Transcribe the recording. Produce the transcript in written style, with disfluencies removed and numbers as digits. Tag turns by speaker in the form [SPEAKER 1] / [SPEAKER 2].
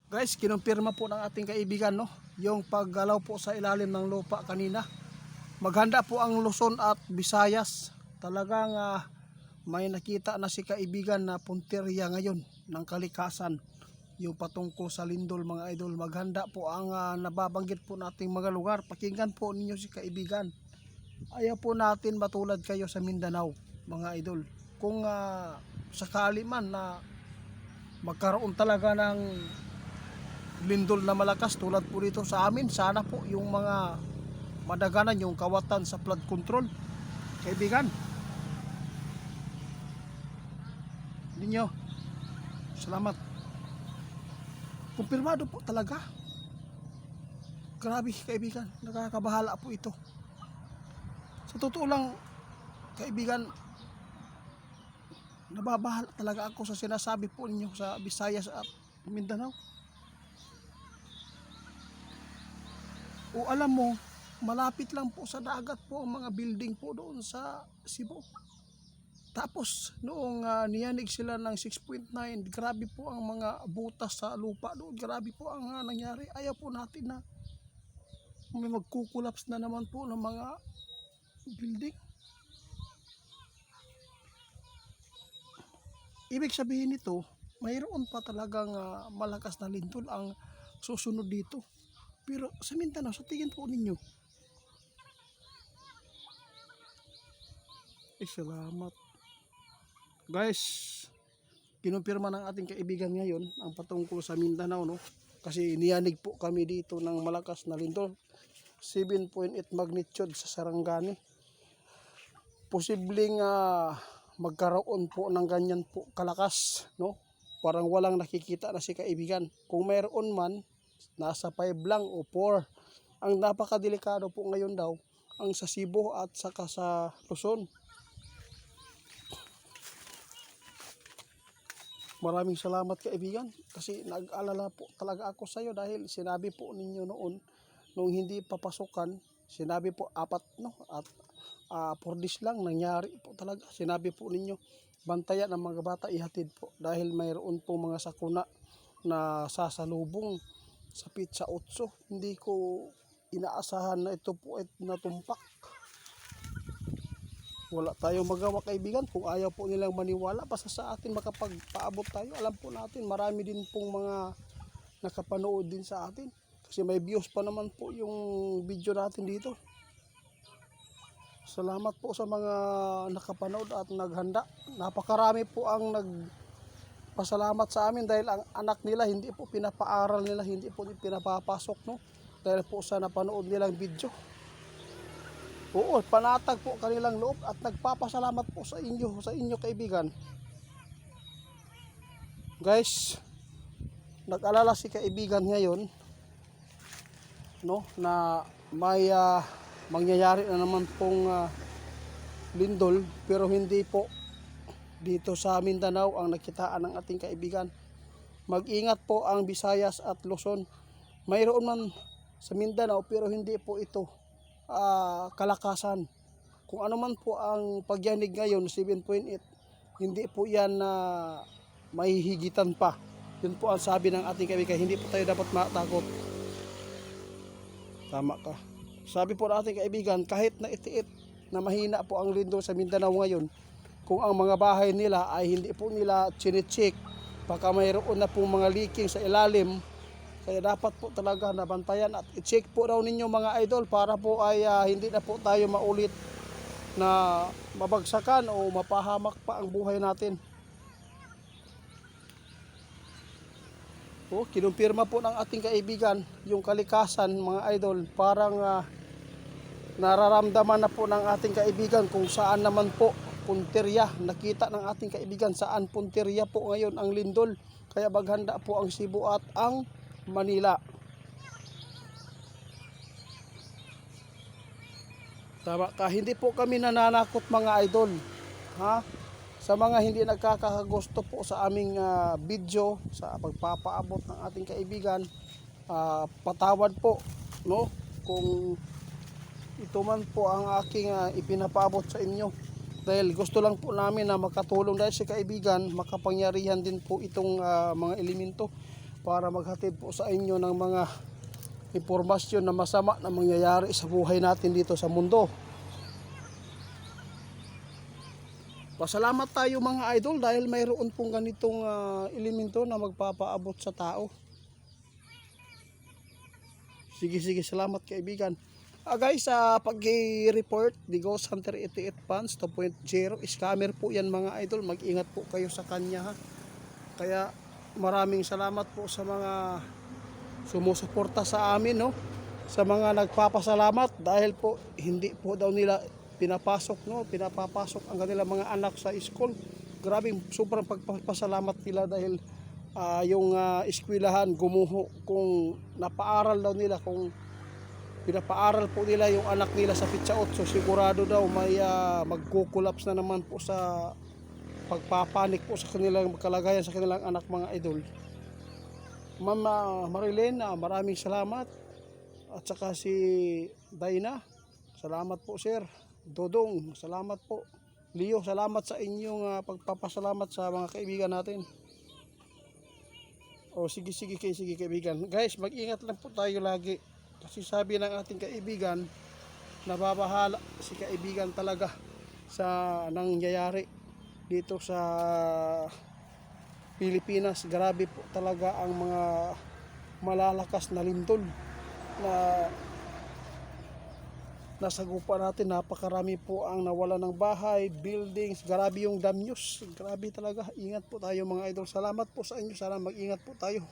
[SPEAKER 1] Guys, kinumpirma po ng ating kaibigan, no, yung paggalaw po sa ilalim ng lupa kanina. Maghanda po ang Luzon at Visayas. Talagang may nakita na si kaibigan na punteriya ngayon ng kalikasan. Yung patungkol sa lindol, mga idol. Maghanda po ang nababanggit po nating mga lugar. Pakinggan po ninyo si kaibigan. Ayaw po natin matulad kayo sa Mindanao, mga idol. Kung sakali man na magkaroon talaga ng lindol na malakas tulad po dito sa amin, sana po yung mga madaganan yung kawatan sa flood control, kaibigan. Ninyo, salamat. Kumpirmado po talaga. Grabe kaibigan, nakakabahala po ito. Sa totoo lang kaibigan, nababahala talaga ako sa sinasabi po ninyo sa Visayas at Mindanao. O alam mo, malapit lang po sa dagat po ang mga building po doon sa Cebu. Tapos noong niyanig sila ng 6.9, grabe po ang mga butas sa lupa doon. Grabe po ang nangyari. Ayaw po natin na may magkukulaps na naman po ng mga building. Ibig sabihin nito, mayroon pa talagang malakas na lindol ang susunod dito. Pero sa Mindanao, sa tingin po ninyo, salamat. Guys, kinumpirma ng ating kaibigan ngayon ang patungkol sa Mindanao, no? Kasi niyanig po kami dito ng malakas na lindol. 7.8 magnitude sa Sarangani. Posibleng magkaroon po ng ganyan po kalakas, no? Parang walang nakikita na si kaibigan. Kung mayroon man, nasa 5 lang o 4. Ang napakadelikado po ngayon daw ang sa Cebu at saka sa Luzon. Maraming salamat kaibigan, kasi nag-alala po talaga ako sa iyo dahil sinabi po ninyo noon nung hindi papasukan, sinabi po 4, no, at 4 days lang nangyari po talaga. Sinabi po ninyo bantayan ang mga bata, ihatid po dahil mayroon po mga sakuna na sasalubong sa Pizza 8. Hindi ko inaasahan na ito po ay natumpak. Wala tayong magawa kaibigan kung ayaw po nilang maniwala. Basta sa atin makapagpaabot tayo. Alam po natin marami din pong mga nakapanood din sa atin, kasi may views pa naman po yung video natin dito. Salamat po sa mga nakapanood at naghanda. Napakarami po ang nagpasalamat sa amin dahil ang anak nila hindi po pinapaaral nila, hindi po pinapapasok, no? Dahil po sa napanood nilang video. Oo, panatag po kanilang loob at nagpapasalamat po sa inyo kaibigan. Guys, nag-alala si kaibigan ngayon, no, na may mangyayari na naman pong lindol, pero hindi po dito sa Mindanao ang nakitaan ng ating kaibigan. Mag-ingat po ang Visayas at Luzon. Mayroon man sa Mindanao pero hindi po ito kalakasan. Kung ano man po ang pagyanig ngayon 7.8, hindi po yan mahihigitan pa. Yun po ang sabi ng ating kaibigan, hindi po tayo dapat matakot. Tama ka. Sabi po ng ating kaibigan, kahit na itiit na mahina po ang lindol sa Mindanao ngayon, kung ang mga bahay nila ay hindi po nila chine-check, baka mayroon na pong mga leaking sa ilalim. Kaya dapat po talaga nabantayan at i-check po raw ninyo mga idol para po ay hindi na po tayo maulit na mabagsakan o mapahamak pa ang buhay natin. Kinumpirma po ng ating kaibigan yung kalikasan mga idol. Parang nararamdaman na po ng ating kaibigan kung saan naman po punteriya. Nakita ng ating kaibigan saan punteriya po ngayon ang lindol. Kaya maghanda po ang Cebu at ang Manila. Tama ka, hindi po kami nananakot mga idol. Sa mga hindi nagkakagusto po sa aming video, sa pagpapaabot ng ating kaibigan, patawad po, no? Kung ito man po ang aking ipinapaabot sa inyo. Dahil gusto lang po namin na makatulong dahil si kaibigan, makapangyarihan din po itong mga elemento. para maghatid po sa inyo ng mga impormasyon na masama na mangyayari sa buhay natin dito sa mundo. Pasalamat tayo mga idol dahil mayroon pong ganitong elemento na magpapaabot sa tao. Sige, salamat kaibigan. Guys, pag-report, the Ghost Hunter 88 Fans 2.0, scammer po yan mga idol. Mag-ingat po kayo sa kanya ha. Kaya maraming salamat po sa mga sumusuporta sa amin, no? Sa mga nagpapasalamat dahil po hindi po daw nila pinapapasok ang kanilang mga anak sa school. Grabe, sobrang pagpapasalamat nila dahil yung eskwelahan gumuho kung napaaral daw nila, kung pinapaaral po nila yung anak nila sa Pitsa 8, sigurado daw may magkukulaps na naman po sa pagpapanik po sa kanilang kalagayan sa kanilang anak mga idol. Ma'am Marilyn, maraming salamat, at saka si Dayna, salamat po sir. Dodong, salamat po. Leo, salamat sa inyong pagpapasalamat sa mga kaibigan natin. O sige kaibigan. Guys, mag-ingat lang po tayo lagi. Kasi sabi ng ating kaibigan, nababahala si kaibigan talaga sa nangyayari dito sa Pilipinas. Grabe po talaga ang mga malalakas na lindol na nasagupa natin. Napakarami po ang nawala ng bahay, buildings. Grabe yung damyos. Grabe talaga. Ingat po tayo mga idol. Salamat po sa inyo. Sana mag-ingat po tayo.